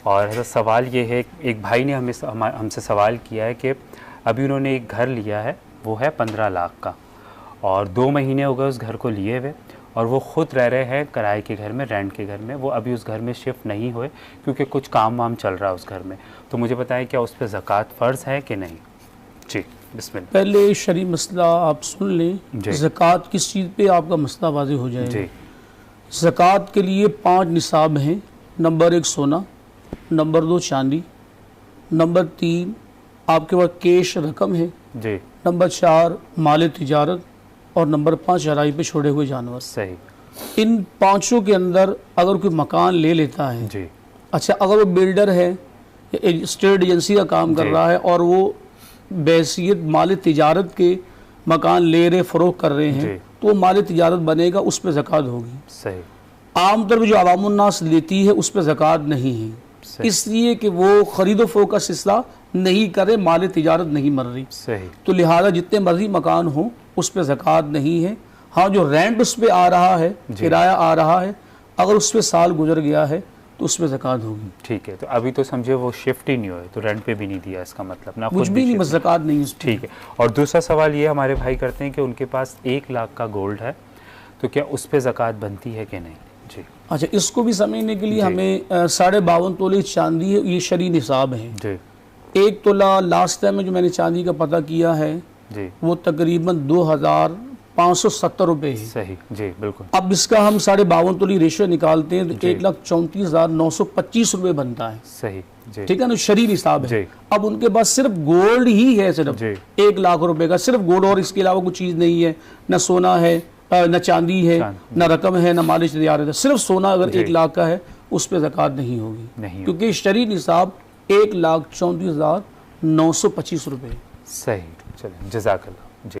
और ऐसा सवाल ये है, एक भाई ने हमसे सवाल किया है कि अभी उन्होंने एक घर लिया है, वो है 15 लाख का, और 2 महीने हो गए उस घर को लिए हुए, और वो ख़ुद रह रहे हैं किराए के घर में, रेंट के घर में। वो अभी उस घर में शिफ्ट नहीं हुए क्योंकि कुछ काम वाम चल रहा है उस घर में। तो मुझे बताएं क्या उस पर ज़कात फ़र्ज़ है कि नहीं? जी बिस्मिल्लाह। पहले शरई मसला आप सुन लें, ज़कात किस चीज़ पे आपका मसला वाज़ेह हो जाएगा। जी। ज़कात के लिए 5 निसाब हैं। नंबर 1 सोना, नंबर 2 चांदी, नंबर 3 आपके पास कैश रकम है जी, नंबर 4 माल तिजारत, और नंबर 5 चराई पे छोड़े हुए जानवर। सही। इन पाँचों के अंदर अगर कोई मकान ले लेता है जी, अच्छा, अगर वो बिल्डर है, स्टेट एजेंसी का काम कर रहा है और वो बैसियत माल तिजारत के मकान ले रहे फ़रोख्त कर रहे हैं, तो वो माल तिजारत बनेगा, उस पर ज़कात होगी। सही। आमतौर पर जो अवामुन्नास लेती है उस पर ज़कात नहीं है, इसलिए कि वो ख़रीदो फ़रोख्त का सिलसिला नहीं करे, माल तिजारत नहीं मर रही। सही। तो लिहाजा जितने मर्जी मकान हो उस पर ज़कात नहीं है। हाँ, जो रेंट उस पर आ रहा है, किराया आ रहा है, अगर उस पर साल गुजर गया है तो उस पर ज़कात होगी। ठीक है, तो अभी तो समझे वो शिफ्ट ही नहीं हुए, तो रेंट पे भी नहीं दिया, इसका मतलब ना कुछ भी नहीं, बस ज़कात नहीं। ठीक है। और दूसरा सवाल ये हमारे भाई करते हैं कि उनके पास 1 लाख का गोल्ड है, तो क्या उस पर ज़कात बनती है कि नहीं? जी। अच्छा, इसको भी समझने के लिए हमें 52.5 तोले चांदी है, ये शरई निसाब है जी। 1 तोला लास्ट टाइम में जो मैंने चांदी का पता किया है जी, वो तकरीबन 2570 रुपये है। सही जी, बिल्कुल। अब इसका हम 52.5 तोली रेशियो निकालते हैं तो 1,34,925 रुपये बनता है। सही जी, ठीक है ना, शरई निसाब है। अब उनके पास सिर्फ गोल्ड ही है, सिर्फ 1 लाख रुपए का सिर्फ गोल्ड, और इसके अलावा कुछ चीज़ नहीं है, न सोना है, न चांदी है, न रकम है, न मालिश तैयार है। सिर्फ सोना अगर 1 लाख का है उस पर ज़कात नहीं होगी, क्योंकि शरई निसाब 1,34,925 रुपये। सही। चलिए, जज़ाकल्लाह।